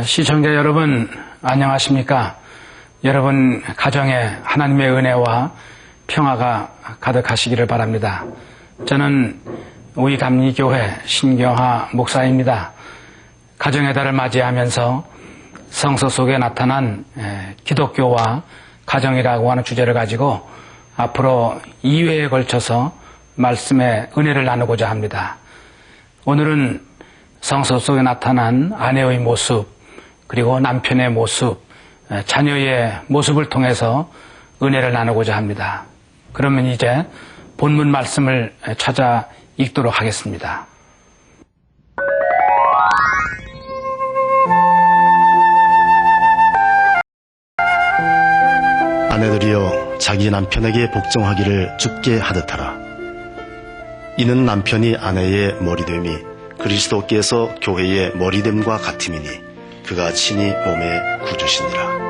시청자 여러분 안녕하십니까? 여러분 가정에 하나님의 은혜와 평화가 가득하시기를 바랍니다. 저는 우이감리교회 신경하 목사입니다. 가정의 달을 맞이하면서 성서 속에 나타난 기독교와 가정이라고 하는 주제를 가지고 앞으로 2회에 걸쳐서 말씀의 은혜를 나누고자 합니다. 오늘은 성서 속에 나타난 아내의 모습, 그리고 남편의 모습, 자녀의 모습을 통해서 은혜를 나누고자 합니다. 그러면 이제 본문 말씀을 찾아 읽도록 하겠습니다. 아내들이여 자기 남편에게 복종하기를 주께 하듯하라. 이는 남편이 아내의 머리됨이 그리스도께서 교회의 머리됨과 같음이니 그가 친히 몸의 구주시니라.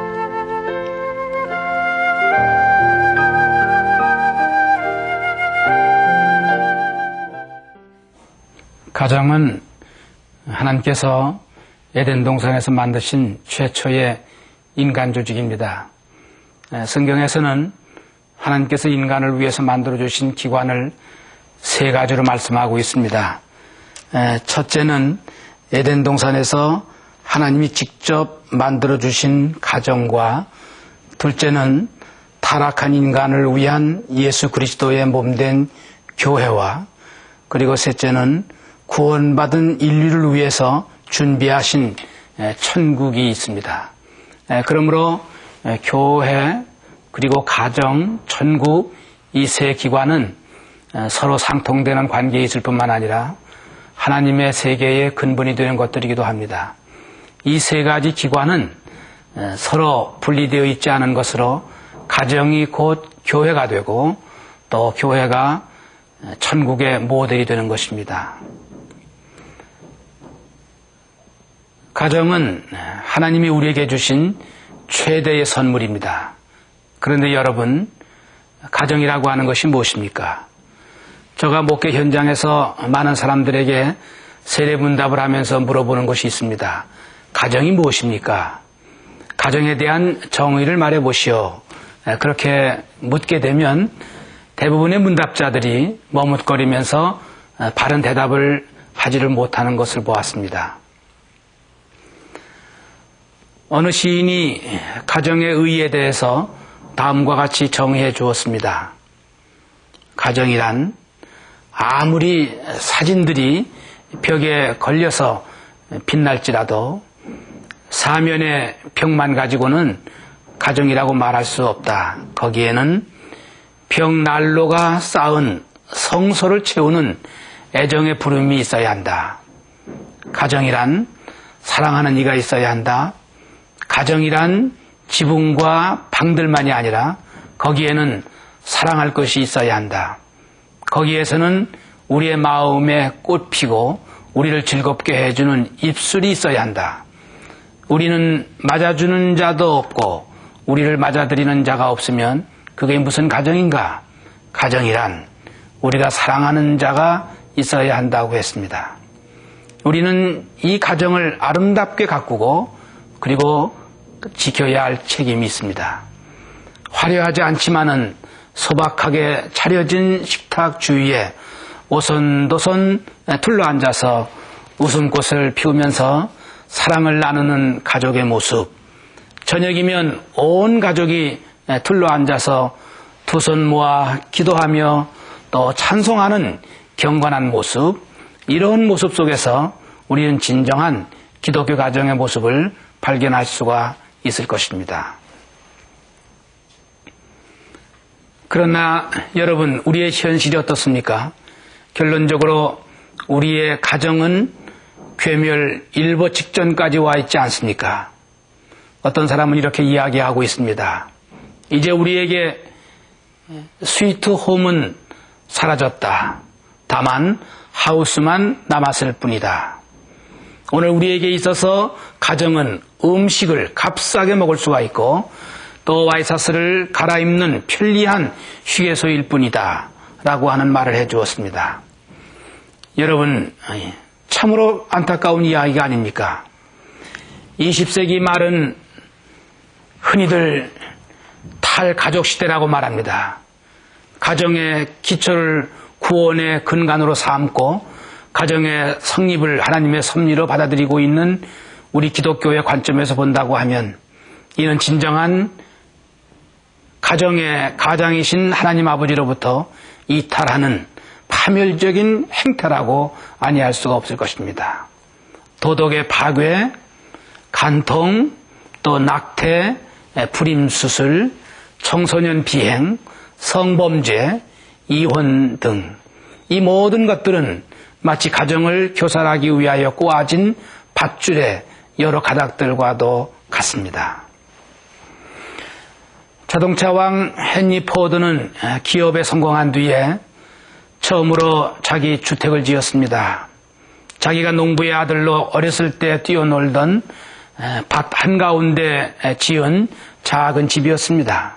가정은 하나님께서 에덴 동산에서 만드신 최초의 인간 조직입니다. 성경에서는 하나님께서 인간을 위해서 만들어주신 기관을 세 가지로 말씀하고 있습니다. 첫째는 에덴 동산에서 하나님이 직접 만들어주신 가정과, 둘째는 타락한 인간을 위한 예수 그리스도의 몸된 교회와, 그리고 셋째는 구원받은 인류를 위해서 준비하신 천국이 있습니다. 그러므로 교회, 그리고 가정, 천국, 이 세 기관은 서로 상통되는 관계에 있을 뿐만 아니라 하나님의 세계의 근본이 되는 것들이기도 합니다. 이 세 가지 기관은 서로 분리되어 있지 않은 것으로 가정이 곧 교회가 되고 또 교회가 천국의 모델이 되는 것입니다. 가정은 하나님이 우리에게 주신 최대의 선물입니다. 그런데 여러분, 가정이라고 하는 것이 무엇입니까? 제가 목회 현장에서 많은 사람들에게 세례문답을 하면서 물어보는 것이 있습니다. 가정이 무엇입니까? 가정에 대한 정의를 말해보시오. 그렇게 묻게 되면 대부분의 문답자들이 머뭇거리면서 바른 대답을 하지를 못하는 것을 보았습니다. 어느 시인이 가정의 의의에 대해서 다음과 같이 정의해 주었습니다. 가정이란 아무리 사진들이 벽에 걸려서 빛날지라도 사면의 벽만 가지고는 가정이라고 말할 수 없다. 거기에는 벽난로가 쌓은 성소를 채우는 애정의 부름이 있어야 한다. 가정이란 사랑하는 이가 있어야 한다. 가정이란 지붕과 방들만이 아니라 거기에는 사랑할 것이 있어야 한다. 거기에서는 우리의 마음에 꽃 피고 우리를 즐겁게 해주는 입술이 있어야 한다. 우리는 맞아주는 자도 없고 우리를 맞아들이는 자가 없으면 그게 무슨 가정인가? 가정이란 우리가 사랑하는 자가 있어야 한다고 했습니다. 우리는 이 가정을 아름답게 가꾸고 그리고 지켜야 할 책임이 있습니다. 화려하지 않지만은 소박하게 차려진 식탁 주위에 오손도손 둘러앉아서 웃음꽃을 피우면서 사랑을 나누는 가족의 모습, 저녁이면 온 가족이 둘러앉아서 두 손 모아 기도하며 또 찬송하는 경건한 모습, 이런 모습 속에서 우리는 진정한 기독교 가정의 모습을 발견할 수가 있을 것입니다. 그러나 여러분, 우리의 현실이 어떻습니까? 결론적으로 우리의 가정은 괴멸 일보 직전까지 와 있지 않습니까? 어떤 사람은 이렇게 이야기하고 있습니다. 이제 우리에게 스위트 홈은 사라졌다. 다만 하우스만 남았을 뿐이다. 오늘 우리에게 있어서 가정은 음식을 값싸게 먹을 수가 있고 또 와이셔츠를 갈아입는 편리한 휴게소일 뿐이다 라고 하는 말을 해주었습니다. 여러분, 참으로 안타까운 이야기가 아닙니까? 20세기 말은 흔히들 탈가족시대라고 말합니다. 가정의 기초를 구원의 근간으로 삼고 가정의 성립을 하나님의 섭리로 받아들이고 있는 우리 기독교의 관점에서 본다고 하면 이는 진정한 가정의 가장이신 하나님 아버지로부터 이탈하는 파멸적인 행태라고 아니할 수가 없을 것입니다. 도덕의 파괴, 간통, 또 낙태, 불임수술, 청소년 비행, 성범죄, 이혼 등 이 모든 것들은 마치 가정을 교살하기 위하여 꼬아진 밧줄의 여러 가닥들과도 같습니다. 자동차왕 헨리 포드는 기업에 성공한 뒤에 처음으로 자기 주택을 지었습니다. 자기가 농부의 아들로 어렸을 때 뛰어놀던 밭 한가운데 지은 작은 집이었습니다.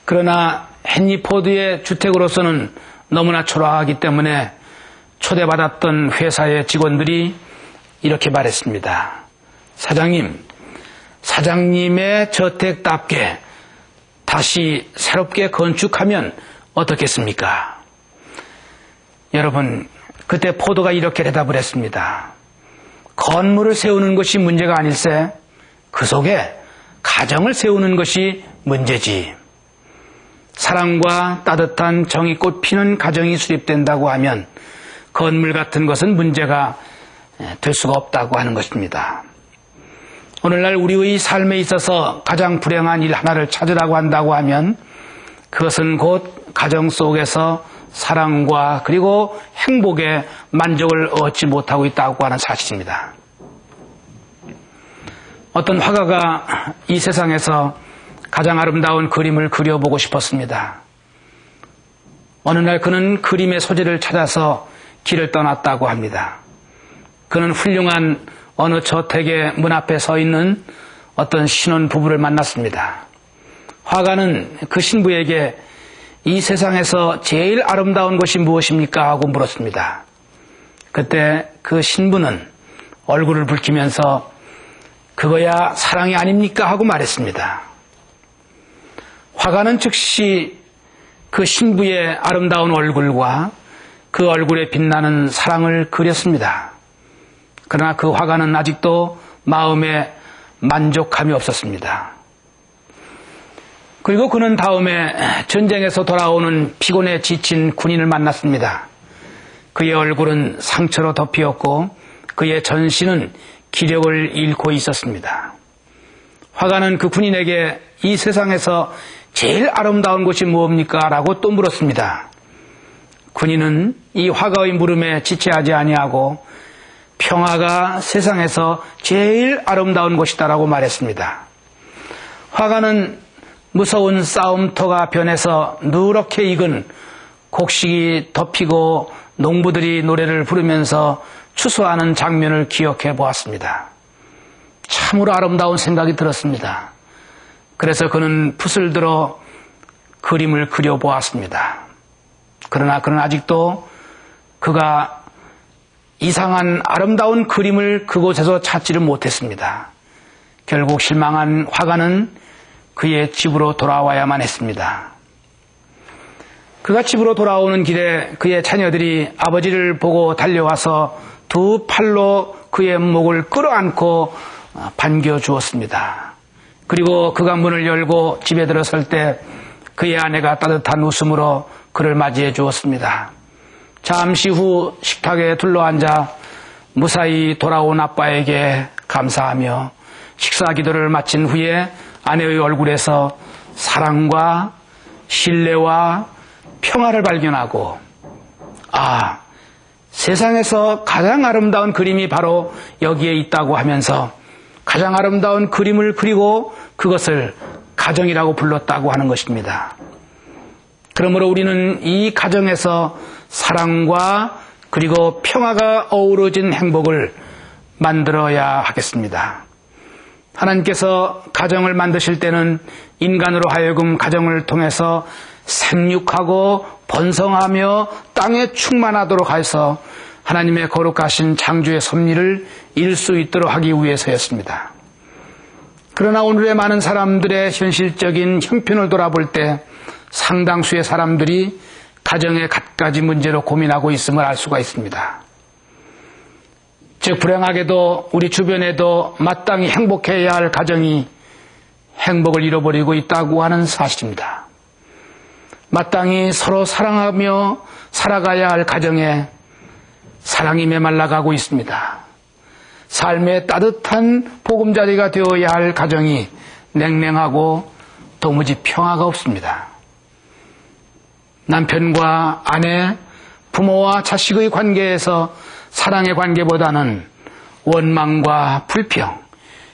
그러나 헨리 포드의 주택으로서는 너무나 초라하기 때문에 초대받았던 회사의 직원들이 이렇게 말했습니다. 사장님, 사장님의 저택답게 다시 새롭게 건축하면 어떻겠습니까? 여러분, 그때 포도가 이렇게 대답을 했습니다. 건물을 세우는 것이 문제가 아닐세 그 속에 가정을 세우는 것이 문제지. 사랑과 따뜻한 정이 꽃피는 가정이 수립된다고 하면 건물 같은 것은 문제가 될 수가 없다고 하는 것입니다. 오늘날 우리의 삶에 있어서 가장 불행한 일 하나를 찾으라고 한다고 하면 그것은 곧 가정 속에서 사랑과 그리고 행복의 만족을 얻지 못하고 있다고 하는 사실입니다. 어떤 화가가 이 세상에서 가장 아름다운 그림을 그려보고 싶었습니다. 어느 날 그는 그림의 소재를 찾아서 길을 떠났다고 합니다. 그는 훌륭한 어느 저택의 문 앞에 서 있는 어떤 신혼 부부를 만났습니다. 화가는 그 신부에게 이 세상에서 제일 아름다운 것이 무엇입니까? 하고 물었습니다. 그때 그 신부는 얼굴을 붉히면서 그거야 사랑이 아닙니까? 하고 말했습니다. 화가는 즉시 그 신부의 아름다운 얼굴과 그 얼굴에 빛나는 사랑을 그렸습니다. 그러나 그 화가는 아직도 마음에 만족함이 없었습니다. 그리고 그는 다음에 전쟁에서 돌아오는 피곤에 지친 군인을 만났습니다. 그의 얼굴은 상처로 덮이었고 그의 전신은 기력을 잃고 있었습니다. 화가는 그 군인에게 이 세상에서 제일 아름다운 것이 무엇입니까? 라고 또 물었습니다. 군인은 이 화가의 물음에 지체하지 아니하고 평화가 세상에서 제일 아름다운 것이다라고 말했습니다. 화가는 무서운 싸움터가 변해서 누렇게 익은 곡식이 덮이고 농부들이 노래를 부르면서 추수하는 장면을 기억해 보았습니다. 참으로 아름다운 생각이 들었습니다. 그래서 그는 붓을 들어 그림을 그려보았습니다. 그러나 그는 아직도 그가 이상한 아름다운 그림을 그곳에서 찾지를 못했습니다. 결국 실망한 화가는 그의 집으로 돌아와야만 했습니다. 그가 집으로 돌아오는 길에 그의 자녀들이 아버지를 보고 달려와서 두 팔로 그의 목을 끌어안고 반겨주었습니다. 그리고 그가 문을 열고 집에 들어설 때 그의 아내가 따뜻한 웃음으로 그를 맞이해 주었습니다. 잠시 후 식탁에 둘러앉아 무사히 돌아온 아빠에게 감사하며 식사 기도를 마친 후에 아내의 얼굴에서 사랑과 신뢰와 평화를 발견하고 세상에서 가장 아름다운 그림이 바로 여기에 있다고 하면서 가장 아름다운 그림을 그리고 그것을 가정이라고 불렀다고 하는 것입니다. 그러므로 우리는 이 가정에서 사랑과 그리고 평화가 어우러진 행복을 만들어야 하겠습니다. 하나님께서 가정을 만드실 때는 인간으로 하여금 가정을 통해서 생육하고 번성하며 땅에 충만하도록 해서 하나님의 거룩하신 창조의 섭리를 이룰 수 있도록 하기 위해서였습니다. 그러나 오늘의 많은 사람들의 현실적인 형편을 돌아볼 때 상당수의 사람들이 가정의 갖가지 문제로 고민하고 있음을 알 수가 있습니다. 즉 불행하게도 우리 주변에도 마땅히 행복해야 할 가정이 행복을 잃어버리고 있다고 하는 사실입니다. 마땅히 서로 사랑하며 살아가야 할 가정에 사랑이 메말라가고 있습니다. 삶의 따뜻한 보금자리가 되어야 할 가정이 냉랭하고 도무지 평화가 없습니다. 남편과 아내, 부모와 자식의 관계에서 사랑의 관계보다는 원망과 불평,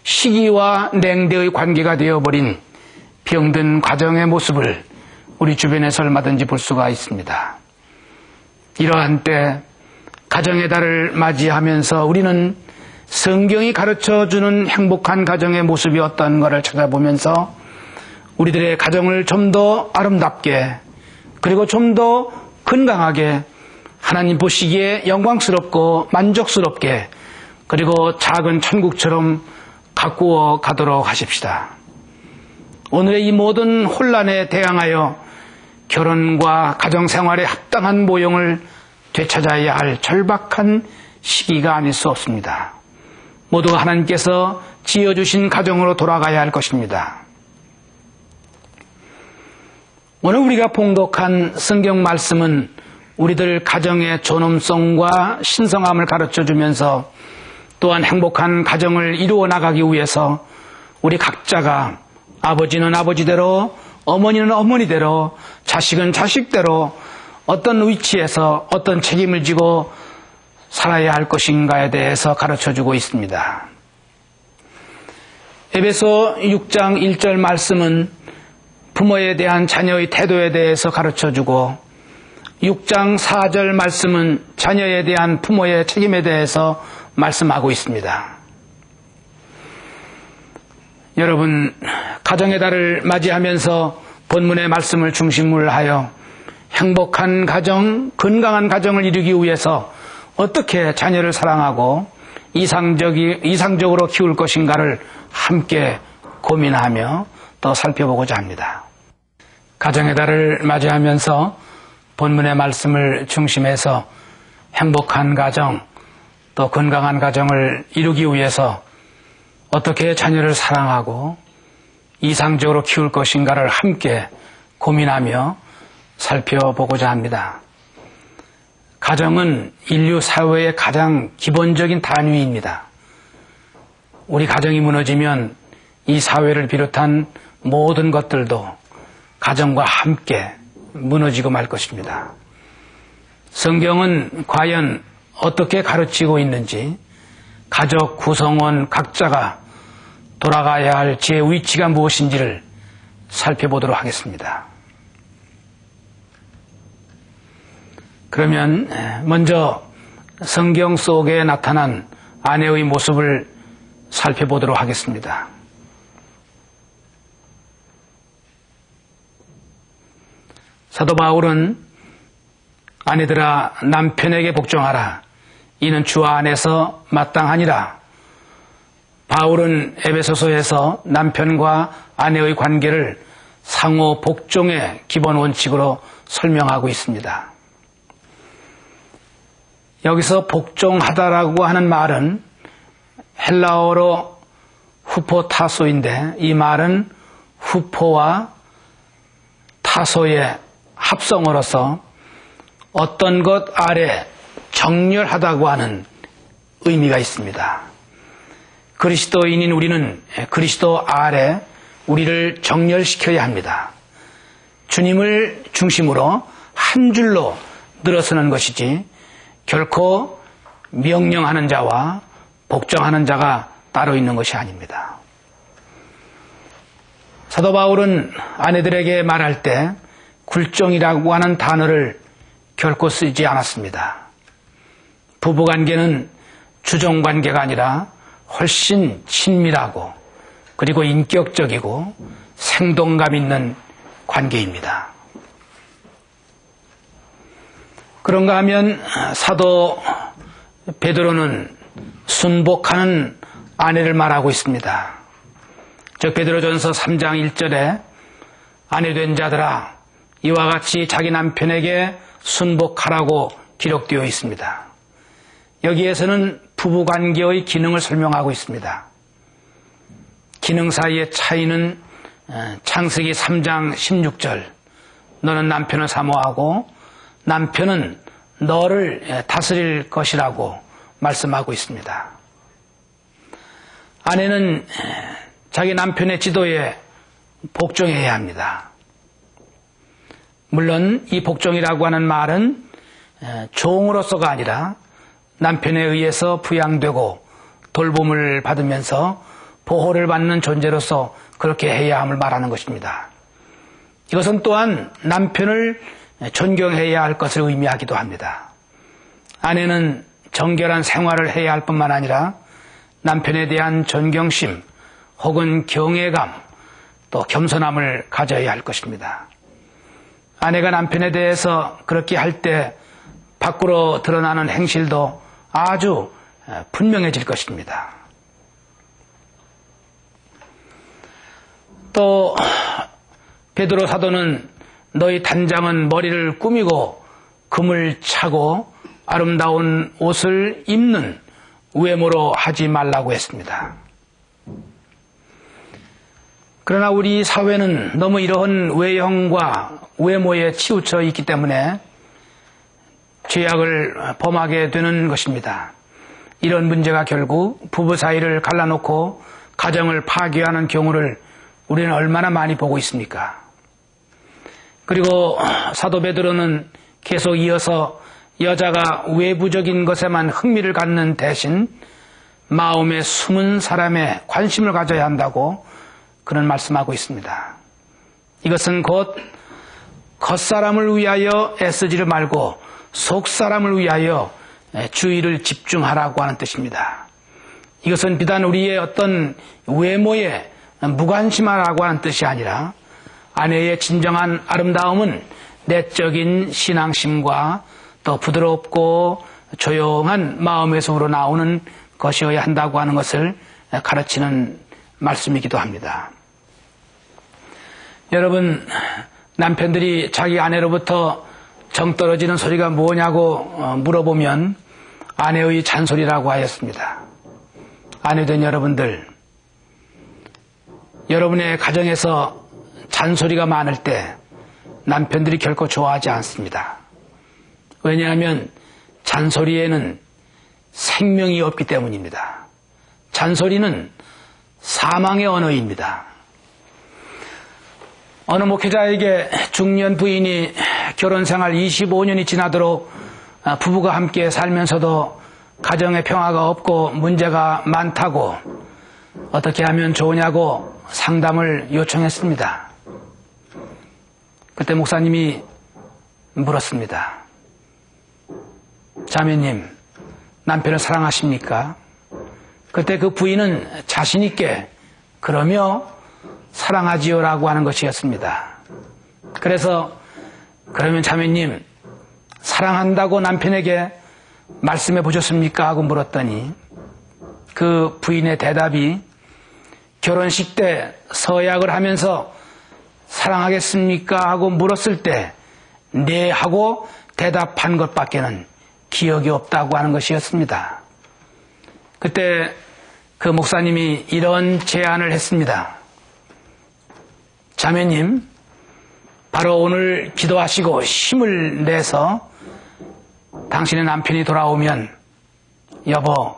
시기와 냉대의 관계가 되어버린 병든 가정의 모습을 우리 주변에서 얼마든지 볼 수가 있습니다. 이러한 때 가정의 달을 맞이하면서 우리는 성경이 가르쳐주는 행복한 가정의 모습이 어떤가를 찾아보면서 우리들의 가정을 좀 더 아름답게 그리고 좀 더 건강하게 하나님 보시기에 영광스럽고 만족스럽게 그리고 작은 천국처럼 가꾸어 가도록 하십시다. 오늘의 이 모든 혼란에 대항하여 결혼과 가정생활에 합당한 모형을 되찾아야 할 절박한 시기가 아닐 수 없습니다. 모두가 하나님께서 지어주신 가정으로 돌아가야 할 것입니다. 오늘 우리가 봉독한 성경 말씀은 우리들 가정의 존엄성과 신성함을 가르쳐주면서 또한 행복한 가정을 이루어 나가기 위해서 우리 각자가 아버지는 아버지대로, 어머니는 어머니대로, 자식은 자식대로 어떤 위치에서 어떤 책임을 지고 살아야 할 것인가에 대해서 가르쳐주고 있습니다. 에베소 6장 1절 말씀은 부모에 대한 자녀의 태도에 대해서 가르쳐주고 6장 4절 말씀은 자녀에 대한 부모의 책임에 대해서 말씀하고 있습니다. 여러분, 가정의 달을 맞이하면서 본문의 말씀을 중심으로 하여 행복한 가정, 건강한 가정을 이루기 위해서 어떻게 자녀를 사랑하고 이상적으로 키울 것인가를 함께 고민하며 또 살펴보고자 합니다. 가정의 달을 맞이하면서 본문의 말씀을 중심해서 행복한 가정, 또 건강한 가정을 이루기 위해서 어떻게 자녀를 사랑하고 이상적으로 키울 것인가를 함께 고민하며 살펴보고자 합니다. 가정은 인류 사회의 가장 기본적인 단위입니다. 우리 가정이 무너지면 이 사회를 비롯한 모든 것들도 가정과 함께 무너지고 말 것입니다. 성경은 과연 어떻게 가르치고 있는지 가족 구성원 각자가 돌아가야 할 제 위치가 무엇인지를 살펴보도록 하겠습니다. 그러면 먼저 성경 속에 나타난 아내의 모습을 살펴보도록 하겠습니다. 사도 바울은 아내들아 남편에게 복종하라. 이는 주 안에서 마땅하니라. 바울은 에베소서에서 남편과 아내의 관계를 상호 복종의 기본 원칙으로 설명하고 있습니다. 여기서 복종하다라고 하는 말은 헬라어로 후포타소인데 이 말은 후포와 타소의 합성어로서 어떤 것 아래 정렬하다고 하는 의미가 있습니다. 그리스도인인 우리는 그리스도 아래 우리를 정렬시켜야 합니다. 주님을 중심으로 한 줄로 늘어서는 것이지 결코 명령하는 자와 복종하는 자가 따로 있는 것이 아닙니다. 사도 바울은 아내들에게 말할 때 굴종이라고 하는 단어를 결코 쓰지 않았습니다. 부부관계는 주종관계가 아니라 훨씬 친밀하고 그리고 인격적이고 생동감 있는 관계입니다. 그런가 하면 사도 베드로는 순복하는 아내를 말하고 있습니다. 즉 베드로전서 3장 1절에 아내된 자들아 이와 같이 자기 남편에게 순복하라고 기록되어 있습니다. 여기에서는 부부관계의 기능을 설명하고 있습니다. 기능 사이의 차이는 창세기 3장 16절 너는 남편을 사모하고 남편은 너를 다스릴 것이라고 말씀하고 있습니다. 아내는 자기 남편의 지도에 복종해야 합니다. 물론 이 복종이라고 하는 말은 종으로서가 아니라 남편에 의해서 부양되고 돌봄을 받으면서 보호를 받는 존재로서 그렇게 해야 함을 말하는 것입니다. 이것은 또한 남편을 존경해야 할 것을 의미하기도 합니다. 아내는 정결한 생활을 해야 할 뿐만 아니라 남편에 대한 존경심 혹은 경외감 또 겸손함을 가져야 할 것입니다. 아내가 남편에 대해서 그렇게 할 때 밖으로 드러나는 행실도 아주 분명해질 것입니다. 또 베드로 사도는 너희 단장은 머리를 꾸미고 금을 차고 아름다운 옷을 입는 외모로 하지 말라고 했습니다. 그러나 우리 사회는 너무 이러한 외형과 외모에 치우쳐 있기 때문에 죄악을 범하게 되는 것입니다. 이런 문제가 결국 부부 사이를 갈라놓고 가정을 파괴하는 경우를 우리는 얼마나 많이 보고 있습니까? 그리고 사도 베드로는 계속 이어서 여자가 외부적인 것에만 흥미를 갖는 대신 마음에 숨은 사람에 관심을 가져야 한다고 그런 말씀하고 있습니다. 이것은 곧 겉사람을 위하여 애쓰지를 말고 속사람을 위하여 주의를 집중하라고 하는 뜻입니다. 이것은 비단 우리의 어떤 외모에 무관심하라고 하는 뜻이 아니라 아내의 진정한 아름다움은 내적인 신앙심과 또 부드럽고 조용한 마음에서 우러나오는 것이어야 한다고 하는 것을 가르치는 말씀이기도 합니다. 여러분, 남편들이 자기 아내로부터 정 떨어지는 소리가 뭐냐고 물어보면 아내의 잔소리라고 하였습니다. 아내된 여러분들, 여러분의 가정에서 잔소리가 많을 때 남편들이 결코 좋아하지 않습니다. 왜냐하면 잔소리에는 생명이 없기 때문입니다. 잔소리는 사망의 언어입니다. 어느 목회자에게 중년 부인이 결혼생활 25년이 지나도록 부부가 함께 살면서도 가정에 평화가 없고 문제가 많다고 어떻게 하면 좋으냐고 상담을 요청했습니다. 그때 목사님이 물었습니다. 자매님, 남편을 사랑하십니까? 그때 그 부인은 자신 있게 그러며 사랑하지요라고 하는 것이었습니다. 그래서 그러면 자매님 사랑한다고 남편에게 말씀해 보셨습니까? 하고 물었더니 그 부인의 대답이 결혼식 때 서약을 하면서 사랑하겠습니까? 하고 물었을 때 네 하고 대답한 것밖에는 기억이 없다고 하는 것이었습니다. 그때 그 목사님이 이런 제안을 했습니다. 자매님, 바로 오늘 기도하시고 힘을 내서 당신의 남편이 돌아오면 여보,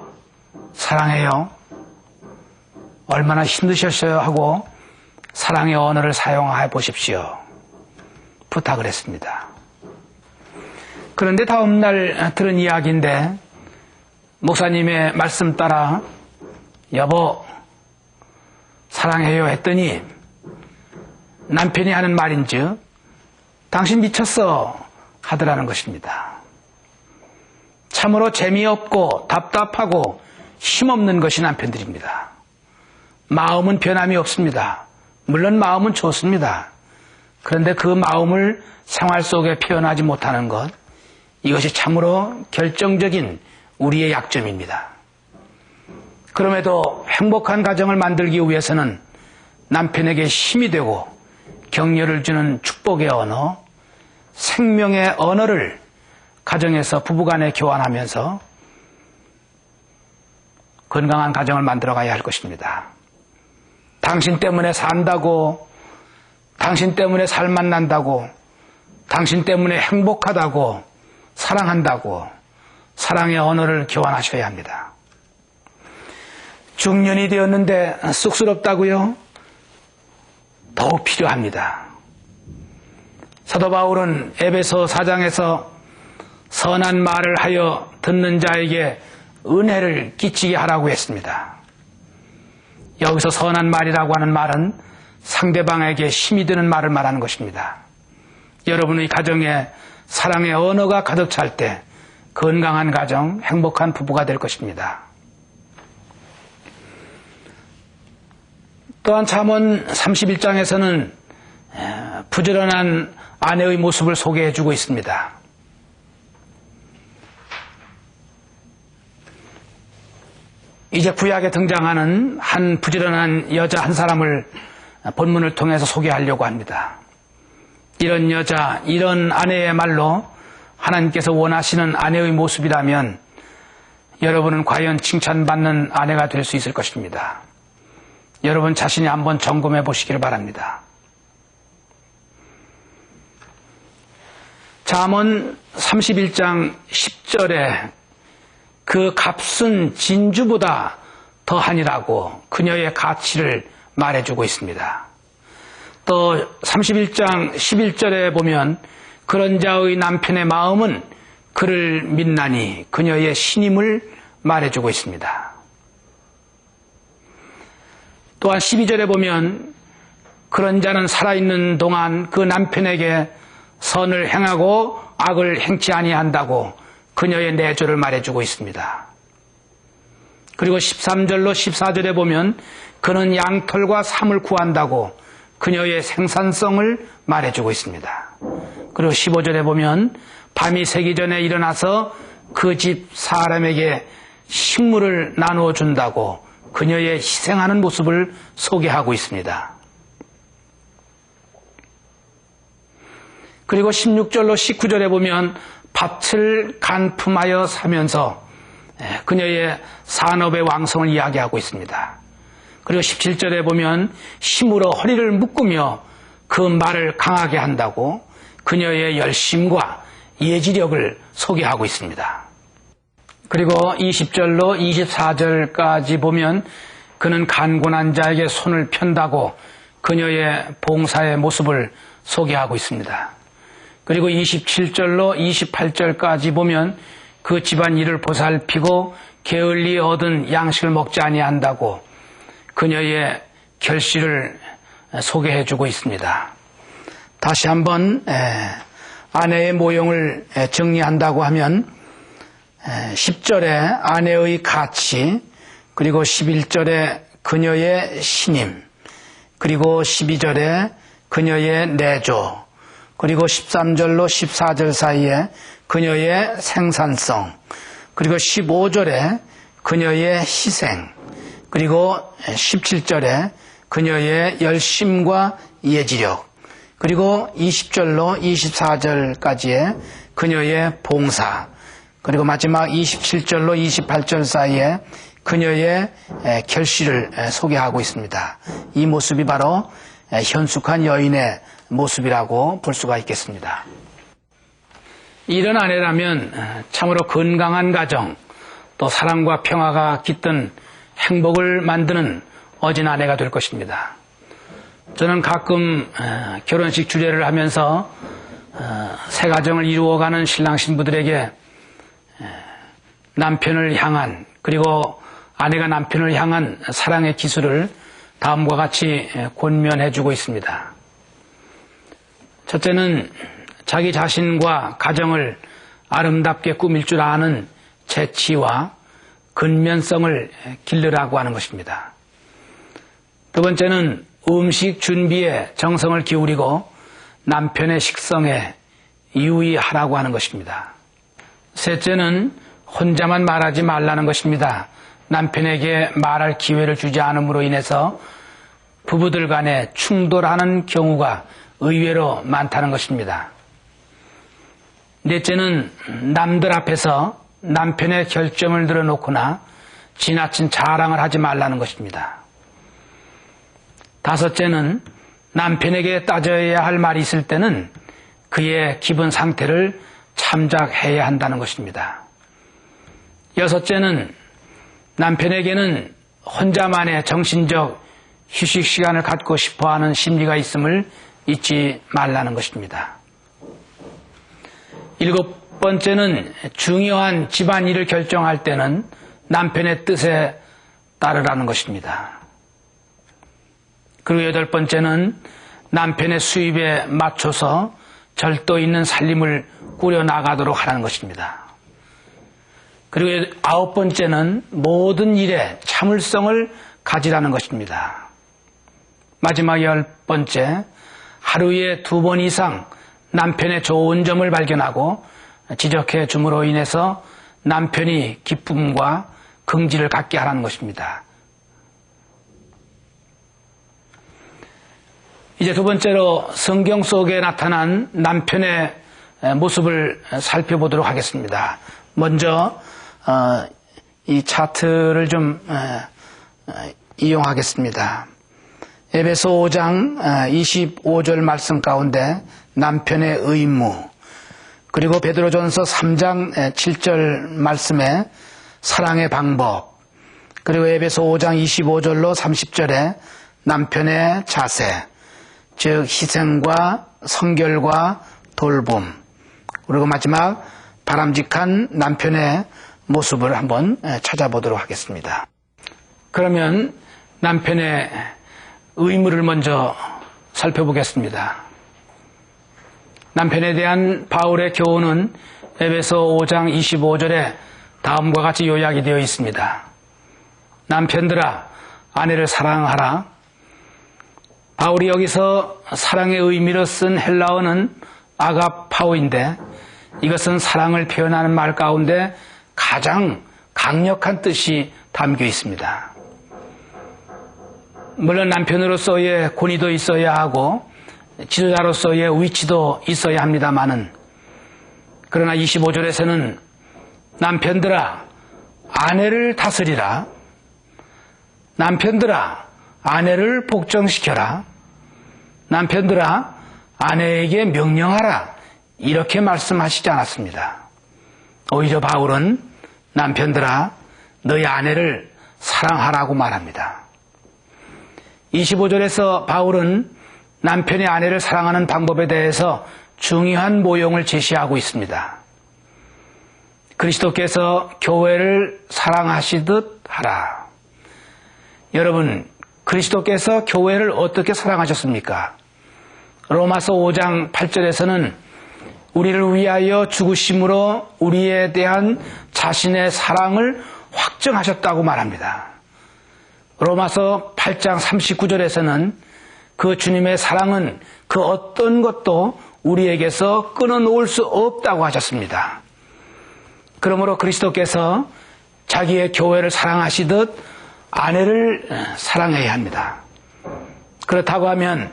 사랑해요. 얼마나 힘드셨어요? 하고 사랑의 언어를 사용해 보십시오. 부탁을 했습니다. 그런데 다음날 들은 이야기인데 목사님의 말씀 따라 여보, 사랑해요 했더니 남편이 하는 말인즉 당신 미쳤어 하더라는 것입니다. 참으로 재미없고 답답하고 힘없는 것이 남편들입니다. 마음은 변함이 없습니다. 물론 마음은 좋습니다. 그런데 그 마음을 생활 속에 표현하지 못하는 것, 이것이 참으로 결정적인 우리의 약점입니다. 그럼에도 행복한 가정을 만들기 위해서는 남편에게 힘이 되고 격려를 주는 축복의 언어, 생명의 언어를 가정에서 부부간에 교환하면서 건강한 가정을 만들어가야 할 것입니다. 당신 때문에 산다고, 당신 때문에 살맛 난다고, 당신 때문에 행복하다고, 사랑한다고 사랑의 언어를 교환하셔야 합니다. 중년이 되었는데 쑥스럽다고요? 더욱 필요합니다. 사도 바울은 에베소 4장에서 선한 말을 하여 듣는 자에게 은혜를 끼치게 하라고 했습니다. 여기서 선한 말이라고 하는 말은 상대방에게 힘이 되는 말을 말하는 것입니다. 여러분의 가정에 사랑의 언어가 가득 찰 때 건강한 가정, 행복한 부부가 될 것입니다. 또한 잠언 31장에서는 부지런한 아내의 모습을 소개해주고 있습니다. 이제 구약에 등장하는 한 부지런한 여자 한 사람을 본문을 통해서 소개하려고 합니다. 이런 여자, 이런 아내의 말로 하나님께서 원하시는 아내의 모습이라면 여러분은 과연 칭찬받는 아내가 될 수 있을 것입니다. 여러분 자신이 한번 점검해 보시기를 바랍니다. 잠언 31장 10절에 그 값은 진주보다 더하니라고 그녀의 가치를 말해주고 있습니다. 또 31장 11절에 보면 그런 자의 남편의 마음은 그를 믿나니 그녀의 신임을 말해주고 있습니다. 또한 12절에 보면 그런 자는 살아있는 동안 그 남편에게 선을 행하고 악을 행치 아니한다고 그녀의 내조를 말해주고 있습니다. 그리고 13절로 14절에 보면 그는 양털과 삼을 구한다고 그녀의 생산성을 말해주고 있습니다. 그리고 15절에 보면 밤이 새기 전에 일어나서 그 집 사람에게 식물을 나누어 준다고 그녀의 희생하는 모습을 소개하고 있습니다. 그리고 16절로 19절에 보면 밭을 간품하여 사면서 그녀의 산업의 왕성을 이야기하고 있습니다. 그리고 17절에 보면 힘으로 허리를 묶으며 그 말을 강하게 한다고 그녀의 열심과 예지력을 소개하고 있습니다. 그리고 20절로 24절까지 보면 그는 간곤한 자에게 손을 편다고 그녀의 봉사의 모습을 소개하고 있습니다. 그리고 27절로 28절까지 보면 그 집안 일을 보살피고 게을리 얻은 양식을 먹지 아니한다고 그녀의 결실을 소개해주고 있습니다. 다시 한번 아내의 모형을 정리한다고 하면 10절에 아내의 가치, 그리고 11절에 그녀의 신임, 그리고 12절에 그녀의 내조, 그리고 13절로 14절 사이에 그녀의 생산성, 그리고 15절에 그녀의 희생, 그리고 17절에 그녀의 열심과 예지력, 그리고 20절로 24절까지의 그녀의 봉사, 그리고 마지막 27절로 28절 사이에 그녀의 결실을 소개하고 있습니다. 이 모습이 바로 현숙한 여인의 모습이라고 볼 수가 있겠습니다. 이런 아내라면 참으로 건강한 가정, 또 사랑과 평화가 깃든 행복을 만드는 어진 아내가 될 것입니다. 저는 가끔 결혼식 주례를 하면서 새 가정을 이루어가는 신랑 신부들에게 남편을 향한, 그리고 아내가 남편을 향한 사랑의 기술을 다음과 같이 권면해주고 있습니다. 첫째는 자기 자신과 가정을 아름답게 꾸밀 줄 아는 재치와 근면성을 기르라고 하는 것입니다. 두 번째는 음식 준비에 정성을 기울이고 남편의 식성에 유의하라고 하는 것입니다. 셋째는 혼자만 말하지 말라는 것입니다. 남편에게 말할 기회를 주지 않음으로 인해서 부부들 간에 충돌하는 경우가 의외로 많다는 것입니다. 넷째는 남들 앞에서 남편의 결점을 늘어놓거나 지나친 자랑을 하지 말라는 것입니다. 다섯째는 남편에게 따져야 할 말이 있을 때는 그의 기분 상태를 참작해야 한다는 것입니다. 여섯째는 남편에게는 혼자만의 정신적 휴식 시간을 갖고 싶어하는 심리가 있음을 잊지 말라는 것입니다. 일곱 번째는 중요한 집안일을 결정할 때는 남편의 뜻에 따르라는 것입니다. 그리고 여덟 번째는 남편의 수입에 맞춰서 절도 있는 살림을 꾸려나가도록 하라는 것입니다. 그리고 아홉 번째는 모든 일에 참을성을 가지라는 것입니다. 마지막 열 번째, 하루에 2번 이상 남편의 좋은 점을 발견하고 지적해 줌으로 인해서 남편이 기쁨과 긍지를 갖게 하라는 것입니다. 이제 두 번째로 성경 속에 나타난 남편의 모습을 살펴보도록 하겠습니다. 먼저 이 차트를 좀 이용하겠습니다. 에베소 5장 25절 말씀 가운데 남편의 의무, 그리고 베드로전서 3장 7절 말씀에 사랑의 방법, 그리고 에베소 5장 25절로 30절에 남편의 자세, 즉 희생과 성결과 돌봄, 그리고 마지막 바람직한 남편의 모습을 한번 찾아보도록 하겠습니다. 그러면 남편의 의무를 먼저 살펴보겠습니다. 남편에 대한 바울의 교훈은 에베소 5장 25절에 다음과 같이 요약이 되어 있습니다. 남편들아, 아내를 사랑하라. 바울이 여기서 사랑의 의미로 쓴 헬라어는 아가파오인데 이것은 사랑을 표현하는 말 가운데 가장 강력한 뜻이 담겨 있습니다. 물론 남편으로서의 권위도 있어야 하고 지도자로서의 위치도 있어야 합니다마는, 그러나 25절에서는 남편들아 아내를 다스리라, 남편들아 아내를 복종시켜라, 남편들아 아내에게 명령하라, 이렇게 말씀하시지 않았습니다. 오히려 바울은 남편들아 너희 아내를 사랑하라고 말합니다. 25절에서 바울은 남편이 아내를 사랑하는 방법에 대해서 중요한 모형을 제시하고 있습니다. 그리스도께서 교회를 사랑하시듯 하라. 여러분, 그리스도께서 교회를 어떻게 사랑하셨습니까? 로마서 5장 8절에서는 우리를 위하여 죽으심으로 우리에 대한 자신의 사랑을 확증하셨다고 말합니다. 로마서 8장 39절에서는 그 주님의 사랑은 그 어떤 것도 우리에게서 끊어놓을 수 없다고 하셨습니다. 그러므로 그리스도께서 자기의 교회를 사랑하시듯 아내를 사랑해야 합니다. 그렇다고 하면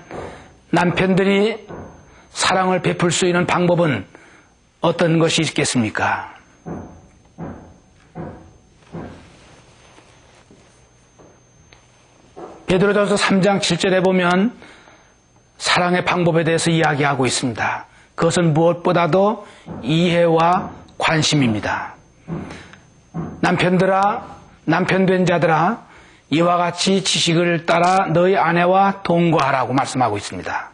남편들이 사랑을 베풀 수 있는 방법은 어떤 것이 있겠습니까? 베드로전서 3장 7절에 보면 사랑의 방법에 대해서 이야기하고 있습니다. 그것은 무엇보다도 이해와 관심입니다. 남편들아, 남편된 자들아, 이와 같이 지식을 따라 너희 아내와 동거하라고 말씀하고 있습니다.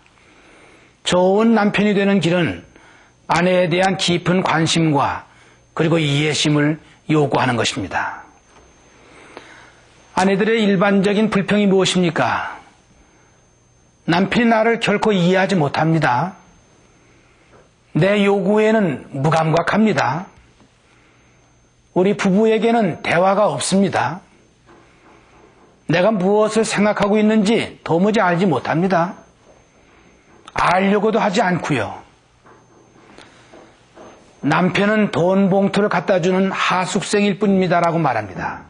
좋은 남편이 되는 길은 아내에 대한 깊은 관심과 그리고 이해심을 요구하는 것입니다. 아내들의 일반적인 불평이 무엇입니까? 남편이 나를 결코 이해하지 못합니다. 내 요구에는 무감각합니다. 우리 부부에게는 대화가 없습니다. 내가 무엇을 생각하고 있는지 도무지 알지 못합니다. 알려고도 하지 않고요. 남편은 돈 봉투를 갖다 주는 하숙생일 뿐입니다라고 말합니다.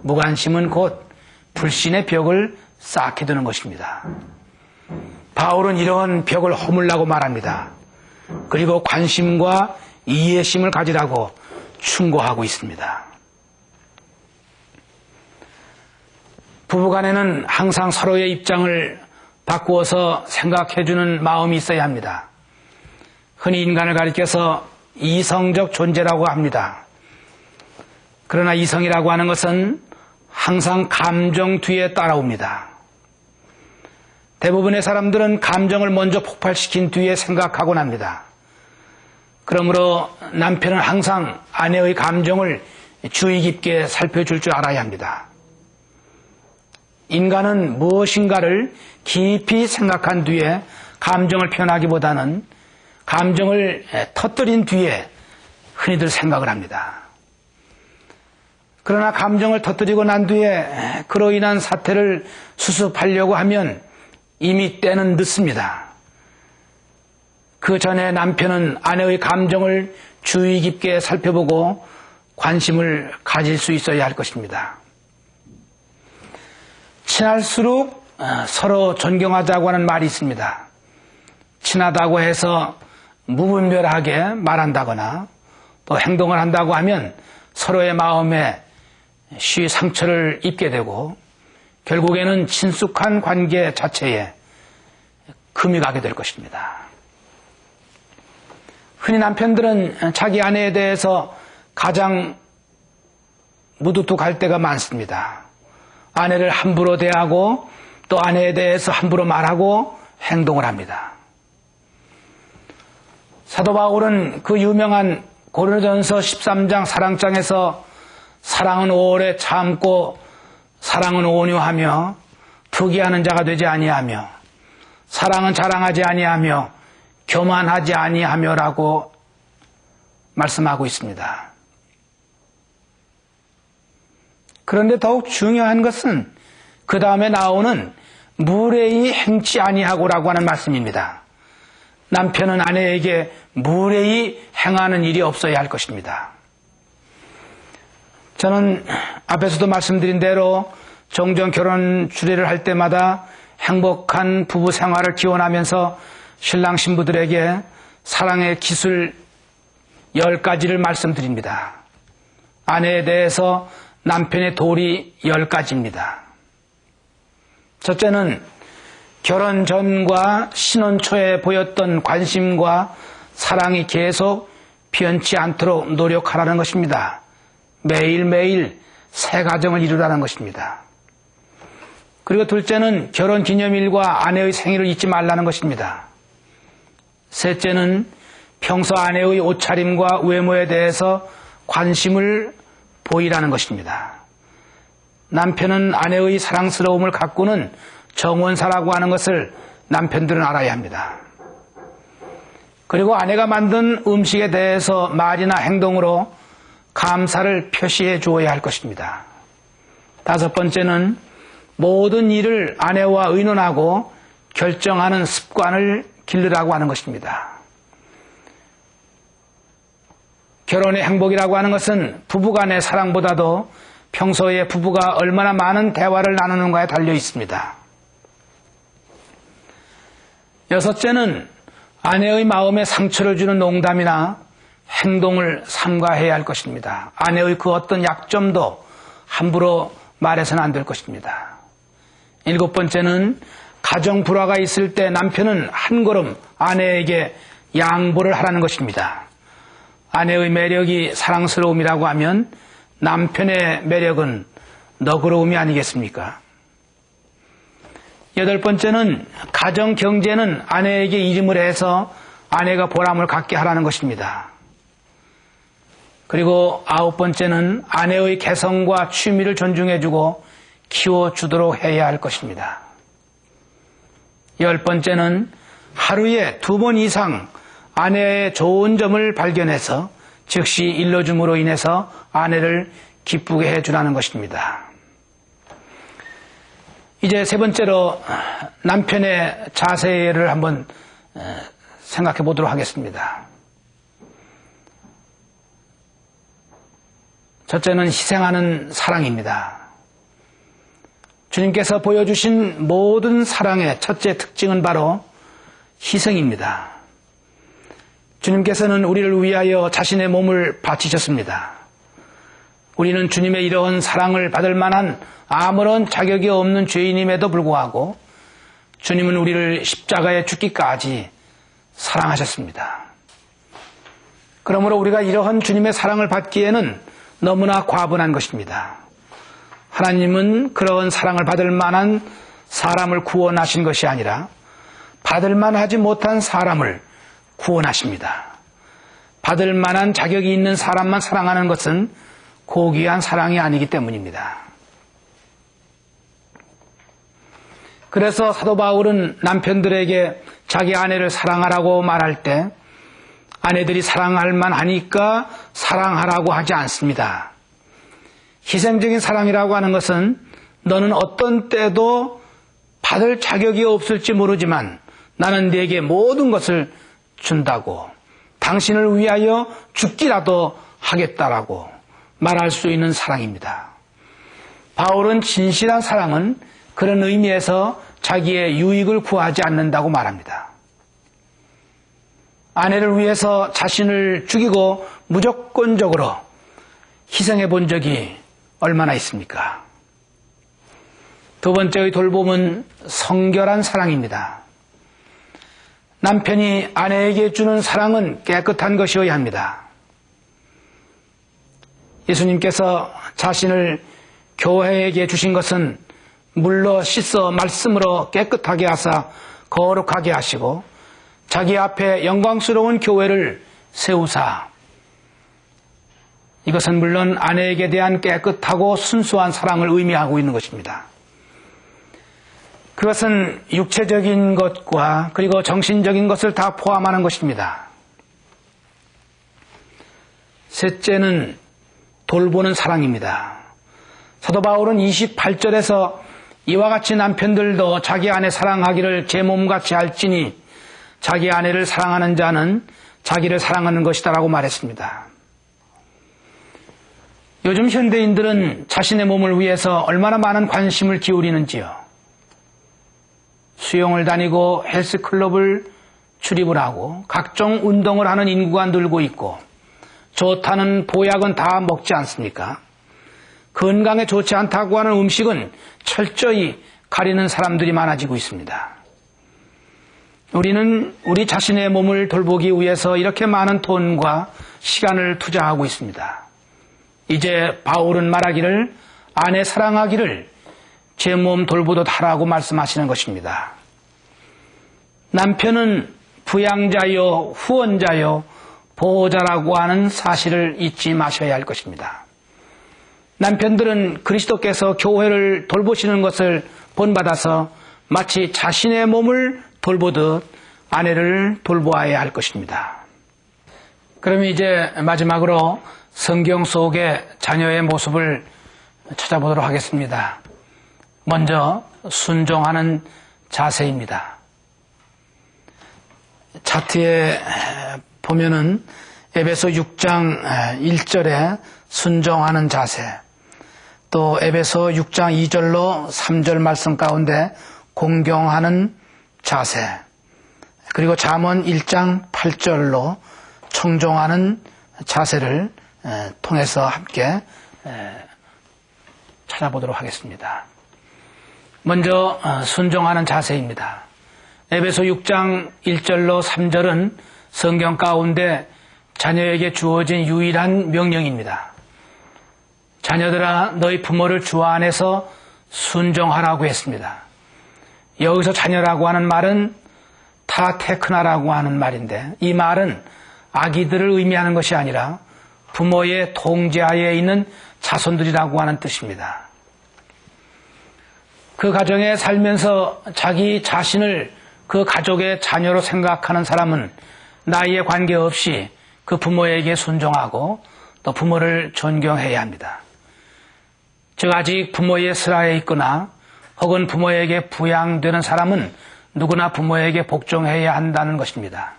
무관심은 곧 불신의 벽을 쌓게 되는 것입니다. 바울은 이러한 벽을 허물라고 말합니다. 그리고 관심과 이해심을 가지라고 충고하고 있습니다. 부부간에는 항상 서로의 입장을 바꾸어서 생각해주는 마음이 있어야 합니다. 흔히 인간을 가리켜서 이성적 존재라고 합니다. 그러나 이성이라고 하는 것은 항상 감정 뒤에 따라옵니다. 대부분의 사람들은 감정을 먼저 폭발시킨 뒤에 생각하곤 합니다. 그러므로 남편은 항상 아내의 감정을 주의 깊게 살펴줄 줄 알아야 합니다. 인간은 무엇인가를 깊이 생각한 뒤에 감정을 표현하기보다는 감정을 터뜨린 뒤에 흔히들 생각을 합니다. 그러나 감정을 터뜨리고 난 뒤에 그로 인한 사태를 수습하려고 하면 이미 때는 늦습니다. 그 전에 남편은 아내의 감정을 주의 깊게 살펴보고 관심을 가질 수 있어야 할 것입니다. 친할수록 서로 존경하자고 하는 말이 있습니다. 친하다고 해서 무분별하게 말한다거나 또 행동을 한다고 하면 서로의 마음에 쉬 상처를 입게 되고 결국에는 친숙한 관계 자체에 금이 가게 될 것입니다. 흔히 남편들은 자기 아내에 대해서 가장 무뚝뚝할 때가 많습니다. 아내를 함부로 대하고 또 아내에 대해서 함부로 말하고 행동을 합니다. 사도 바울은 그 유명한 고린도전서 13장 사랑장에서 사랑은 오래 참고 사랑은 온유하며 투기하는 자가 되지 아니하며 사랑은 자랑하지 아니하며 교만하지 아니하며라고 말씀하고 있습니다. 그런데 더욱 중요한 것은 그 다음에 나오는 무례히 행치 아니하고라고 하는 말씀입니다. 남편은 아내에게 무례히 행하는 일이 없어야 할 것입니다. 저는 앞에서도 말씀드린 대로 종종 결혼 주례를 할 때마다 행복한 부부 생활을 기원하면서 신랑 신부들에게 사랑의 기술 10가지를 말씀드립니다. 아내에 대해서 남편의 도리 10가지입니다. 첫째는 결혼 전과 신혼 초에 보였던 관심과 사랑이 계속 변치 않도록 노력하라는 것입니다. 매일매일 새 가정을 이루라는 것입니다. 그리고 둘째는 결혼 기념일과 아내의 생일을 잊지 말라는 것입니다. 셋째는 평소 아내의 옷차림과 외모에 대해서 관심을 보이라는 것입니다. 남편은 아내의 사랑스러움을 가꾸는 정원사라고 하는 것을 남편들은 알아야 합니다. 그리고 아내가 만든 음식에 대해서 말이나 행동으로 감사를 표시해 주어야 할 것입니다. 다섯 번째는 모든 일을 아내와 의논하고 결정하는 습관을 기르라고 하는 것입니다. 결혼의 행복이라고 하는 것은 부부간의 사랑보다도 평소에 부부가 얼마나 많은 대화를 나누는가에 달려 있습니다. 여섯째는 아내의 마음에 상처를 주는 농담이나 행동을 삼가해야 할 것입니다. 아내의 그 어떤 약점도 함부로 말해서는 안 될 것입니다. 일곱 번째는 가정 불화가 있을 때 남편은 한 걸음 아내에게 양보를 하라는 것입니다. 아내의 매력이 사랑스러움이라고 하면 남편의 매력은 너그러움이 아니겠습니까? 여덟 번째는 가정 경제는 아내에게 이름을 해서 아내가 보람을 갖게 하라는 것입니다. 그리고 아홉 번째는 아내의 개성과 취미를 존중해주고 키워주도록 해야 할 것입니다. 열 번째는 하루에 2번 이상 아내의 좋은 점을 발견해서 즉시 일러줌으로 인해서 아내를 기쁘게 해주라는 것입니다. 이제 세 번째로 남편의 자세를 한번 생각해 보도록 하겠습니다. 첫째는 희생하는 사랑입니다. 주님께서 보여주신 모든 사랑의 첫째 특징은 바로 희생입니다. 주님께서는 우리를 위하여 자신의 몸을 바치셨습니다. 우리는 주님의 이러한 사랑을 받을 만한 아무런 자격이 없는 죄인임에도 불구하고 주님은 우리를 십자가에 죽기까지 사랑하셨습니다. 그러므로 우리가 이러한 주님의 사랑을 받기에는 너무나 과분한 것입니다. 하나님은 그러한 사랑을 받을 만한 사람을 구원하신 것이 아니라 받을 만하지 못한 사람을 구원하십니다. 받을 만한 자격이 있는 사람만 사랑하는 것은 고귀한 사랑이 아니기 때문입니다. 그래서 사도 바울은 남편들에게 자기 아내를 사랑하라고 말할 때 아내들이 사랑할 만하니까 사랑하라고 하지 않습니다. 희생적인 사랑이라고 하는 것은 너는 어떤 때도 받을 자격이 없을지 모르지만 나는 네게 모든 것을 준다고, 당신을 위하여 죽기라도 하겠다라고 말할 수 있는 사랑입니다. 바울은 진실한 사랑은 그런 의미에서 자기의 유익을 구하지 않는다고 말합니다. 아내를 위해서 자신을 죽이고 무조건적으로 희생해 본 적이 얼마나 있습니까? 두 번째의 돌봄은 성결한 사랑입니다. 남편이 아내에게 주는 사랑은 깨끗한 것이어야 합니다. 예수님께서 자신을 교회에게 주신 것은 물로 씻어 말씀으로 깨끗하게 하사 거룩하게 하시고 자기 앞에 영광스러운 교회를 세우사, 이것은 물론 아내에게 대한 깨끗하고 순수한 사랑을 의미하고 있는 것입니다. 그것은 육체적인 것과 그리고 정신적인 것을 다 포함하는 것입니다. 셋째는 돌보는 사랑입니다. 사도 바울은 28절에서 이와 같이 남편들도 자기 아내 사랑하기를 제 몸같이 할지니 자기 아내를 사랑하는 자는 자기를 사랑하는 것이다라고 말했습니다. 요즘 현대인들은 자신의 몸을 위해서 얼마나 많은 관심을 기울이는지요. 수영을 다니고 헬스클럽을 출입을 하고 각종 운동을 하는 인구가 늘고 있고 좋다는 보약은 다 먹지 않습니까? 건강에 좋지 않다고 하는 음식은 철저히 가리는 사람들이 많아지고 있습니다. 우리는 우리 자신의 몸을 돌보기 위해서 이렇게 많은 돈과 시간을 투자하고 있습니다. 이제 바울은 말하기를 아내 사랑하기를 제 몸 돌보듯 하라고 말씀하시는 것입니다. 남편은 부양자요, 후원자요, 보호자라고 하는 사실을 잊지 마셔야 할 것입니다. 남편들은 그리스도께서 교회를 돌보시는 것을 본받아서 마치 자신의 몸을 돌보듯 아내를 돌보아야 할 것입니다. 그럼 이제 마지막으로 성경 속의 자녀의 모습을 찾아보도록 하겠습니다. 먼저 순종하는 자세입니다. 차트에 보면은 에베소 6장 1절에 순종하는 자세, 또 에베소 6장 2절로 3절 말씀 가운데 공경하는 자세, 그리고 잠언 1장 8절로 청종하는 자세를 통해서 함께 찾아보도록 하겠습니다. 먼저 순종하는 자세입니다. 에베소 6장 1절로 3절은 성경 가운데 자녀에게 주어진 유일한 명령입니다. 자녀들아 너희 부모를 주 안에서 순종하라고 했습니다. 여기서 자녀라고 하는 말은 타테크나라고 하는 말인데 이 말은 아기들을 의미하는 것이 아니라 부모의 통제하에 있는 자손들이라고 하는 뜻입니다. 그 가정에 살면서 자기 자신을 그 가족의 자녀로 생각하는 사람은 나이에 관계없이 그 부모에게 순종하고 또 부모를 존경해야 합니다. 즉 아직 부모의 슬하에 있거나 혹은 부모에게 부양되는 사람은 누구나 부모에게 복종해야 한다는 것입니다.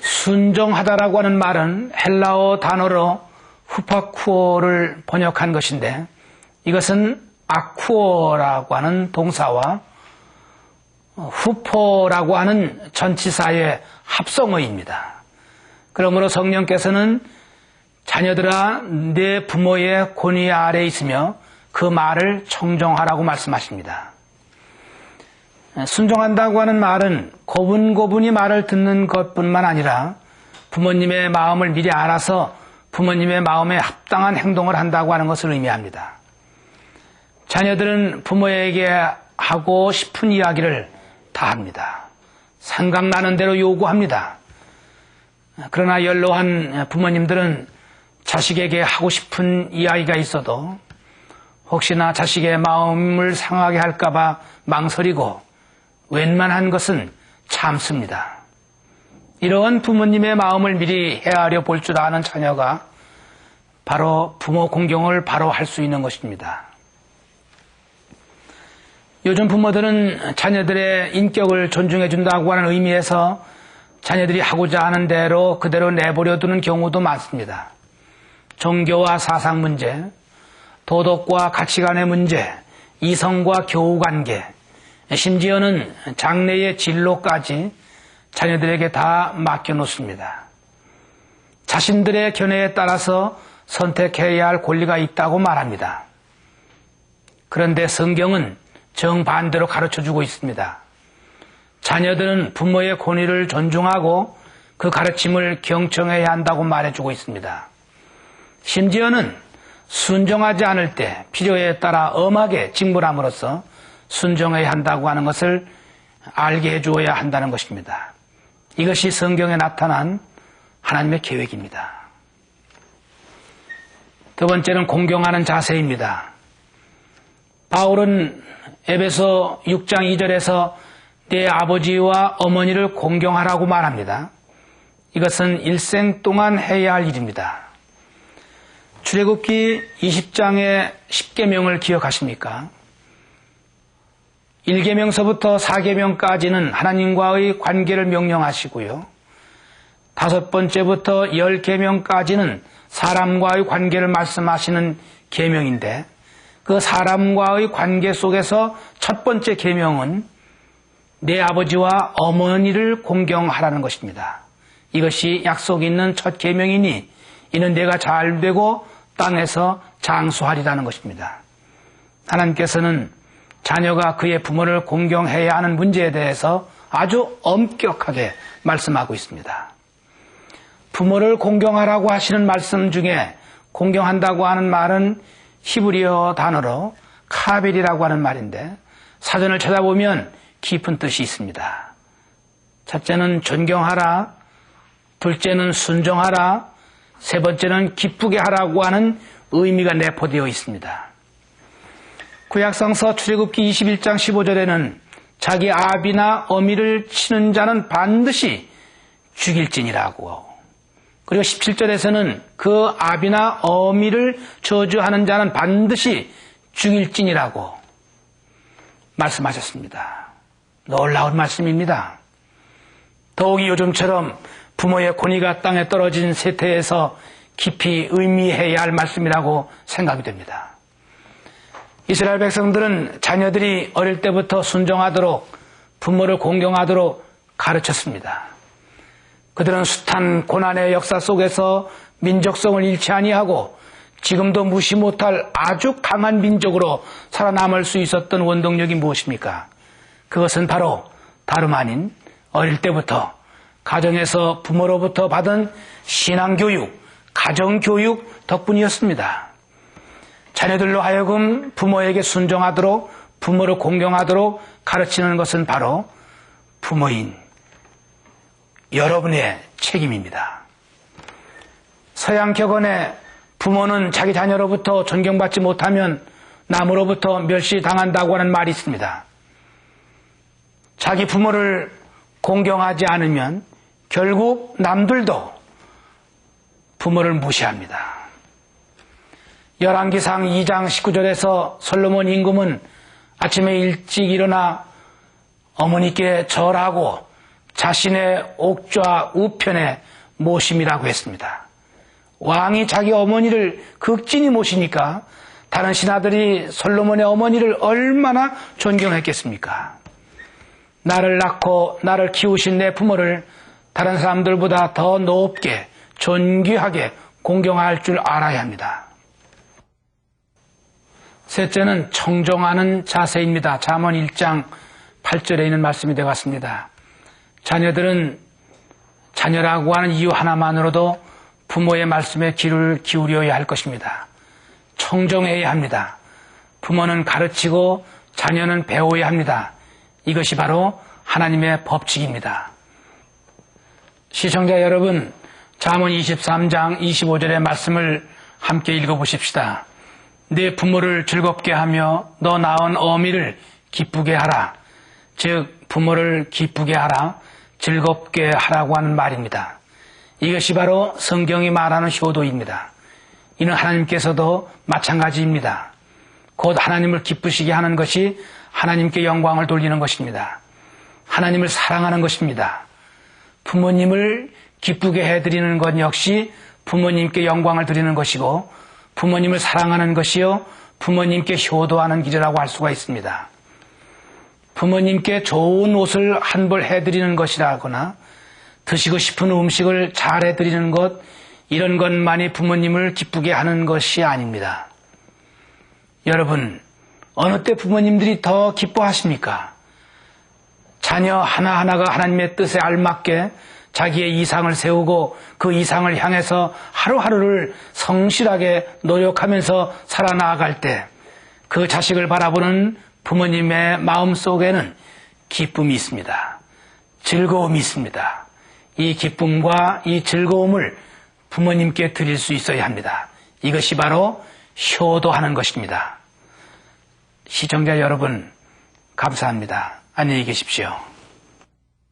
순종하다라고 하는 말은 헬라어 단어로 후파쿠오를 번역한 것인데 이것은 아쿠어라고 하는 동사와 후포라고 하는 전치사의 합성어입니다. 그러므로 성령께서는 자녀들아 내 부모의 권위 아래 있으며 그 말을 청정하라고 말씀하십니다. 순종한다고 하는 말은 고분고분히 말을 듣는 것뿐만 아니라 부모님의 마음을 미리 알아서 부모님의 마음에 합당한 행동을 한다고 하는 것을 의미합니다. 자녀들은 부모에게 하고 싶은 이야기를 다 합니다. 생각나는 대로 요구합니다. 그러나 연로한 부모님들은 자식에게 하고 싶은 이야기가 있어도 혹시나 자식의 마음을 상하게 할까봐 망설이고 웬만한 것은 참습니다. 이러한 부모님의 마음을 미리 헤아려 볼 줄 아는 자녀가 바로 부모 공경을 바로 할 수 있는 것입니다. 요즘 부모들은 자녀들의 인격을 존중해 준다고 하는 의미에서 자녀들이 하고자 하는 대로 그대로 내버려 두는 경우도 많습니다. 종교와 사상 문제, 도덕과 가치관의 문제, 이성과 교우관계, 심지어는 장래의 진로까지 자녀들에게 다 맡겨놓습니다. 자신들의 견해에 따라서 선택해야 할 권리가 있다고 말합니다. 그런데 성경은 정반대로 가르쳐주고 있습니다. 자녀들은 부모의 권위를 존중하고 그 가르침을 경청해야 한다고 말해주고 있습니다. 심지어는 순종하지 않을 때 필요에 따라 엄하게 직무함으로써 순종해야 한다고 하는 것을 알게 해주어야 한다는 것입니다. 이것이 성경에 나타난 하나님의 계획입니다. 두 번째는 공경하는 자세입니다. 바울은 에베소 6장 2절에서 내 아버지와 어머니를 공경하라고 말합니다. 이것은 일생 동안 해야 할 일입니다. 출애굽기 20장의 10계명을 기억하십니까? 1계명서부터 4계명까지는 하나님과의 관계를 명령하시고요. 5번째부터 10계명까지는 사람과의 관계를 말씀하시는 계명인데 그 사람과의 관계 속에서 첫 번째 계명은 내 아버지와 어머니를 공경하라는 것입니다. 이것이 약속 있는 첫 계명이니 이는 내가 잘되고 땅에서 장수하리라는 것입니다. 하나님께서는 자녀가 그의 부모를 공경해야 하는 문제에 대해서 아주 엄격하게 말씀하고 있습니다. 부모를 공경하라고 하시는 말씀 중에 공경한다고 하는 말은 히브리어 단어로 카벨이라고 하는 말인데 사전을 찾아보면 깊은 뜻이 있습니다. 첫째는 존경하라, 둘째는 순종하라, 세 번째는 기쁘게 하라고 하는 의미가 내포되어 있습니다. 구약성서 출애굽기 21장 15절에는 자기 아비나 어미를 치는 자는 반드시 죽일지니라고, 그리고 17절에서는 그 아비나 어미를 저주하는 자는 반드시 죽일지니라고 말씀하셨습니다. 놀라운 말씀입니다. 더욱이 요즘처럼 부모의 권위가 땅에 떨어진 세태에서 깊이 의미해야 할 말씀이라고 생각이 됩니다. 이스라엘 백성들은 자녀들이 어릴 때부터 순종하도록 부모를 공경하도록 가르쳤습니다. 그들은 숱한 고난의 역사 속에서 민족성을 잃지 아니하고 지금도 무시 못할 아주 강한 민족으로 살아남을 수 있었던 원동력이 무엇입니까? 그것은 바로 다름 아닌 어릴 때부터 가정에서 부모로부터 받은 신앙교육, 가정교육 덕분이었습니다. 자녀들로 하여금 부모에게 순종하도록 부모를 공경하도록 가르치는 것은 바로 부모인 여러분의 책임입니다. 서양 격언에 부모는 자기 자녀로부터 존경받지 못하면 남으로부터 멸시당한다고 하는 말이 있습니다. 자기 부모를 공경하지 않으면 결국 남들도 부모를 무시합니다. 열왕기상 2장 19절에서 솔로몬 임금은 아침에 일찍 일어나 어머니께 절하고 자신의 옥좌 우편에 모심이라고 했습니다. 왕이 자기 어머니를 극진히 모시니까 다른 신하들이 솔로몬의 어머니를 얼마나 존경했겠습니까? 나를 낳고 나를 키우신 내 부모를 다른 사람들보다 더 높게 존귀하게 공경할 줄 알아야 합니다. 셋째는 청종하는 자세입니다. 잠언 1장 8절에 있는 말씀이 되었습니다. 자녀들은 자녀라고 하는 이유 하나만으로도 부모의 말씀에 귀를 기울여야 할 것입니다. 청종해야 합니다. 부모는 가르치고 자녀는 배워야 합니다. 이것이 바로 하나님의 법칙입니다. 시청자 여러분, 잠언 23장 25절의 말씀을 함께 읽어보십시다. 내 부모를 즐겁게 하며 너 낳은 어미를 기쁘게 하라. 즉 부모를 기쁘게 하라, 즐겁게 하라고 하는 말입니다. 이것이 바로 성경이 말하는 효도입니다. 이는 하나님께서도 마찬가지입니다. 곧 하나님을 기쁘시게 하는 것이 하나님께 영광을 돌리는 것입니다. 하나님을 사랑하는 것입니다. 부모님을 기쁘게 해드리는 것 역시 부모님께 영광을 드리는 것이고 부모님을 사랑하는 것이요 부모님께 효도하는 길이라고 할 수가 있습니다. 부모님께 좋은 옷을 한 벌 해드리는 것이라거나 드시고 싶은 음식을 잘 해드리는 것, 이런 것만이 부모님을 기쁘게 하는 것이 아닙니다. 여러분, 어느 때 부모님들이 더 기뻐하십니까? 자녀 하나하나가 하나님의 뜻에 알맞게 자기의 이상을 세우고 그 이상을 향해서 하루하루를 성실하게 노력하면서 살아나갈 때 그 자식을 바라보는 부모님의 마음속에는 기쁨이 있습니다. 즐거움이 있습니다. 이 기쁨과 이 즐거움을 부모님께 드릴 수 있어야 합니다. 이것이 바로 효도하는 것입니다. 시청자 여러분, 감사합니다. 안녕히 계십시오.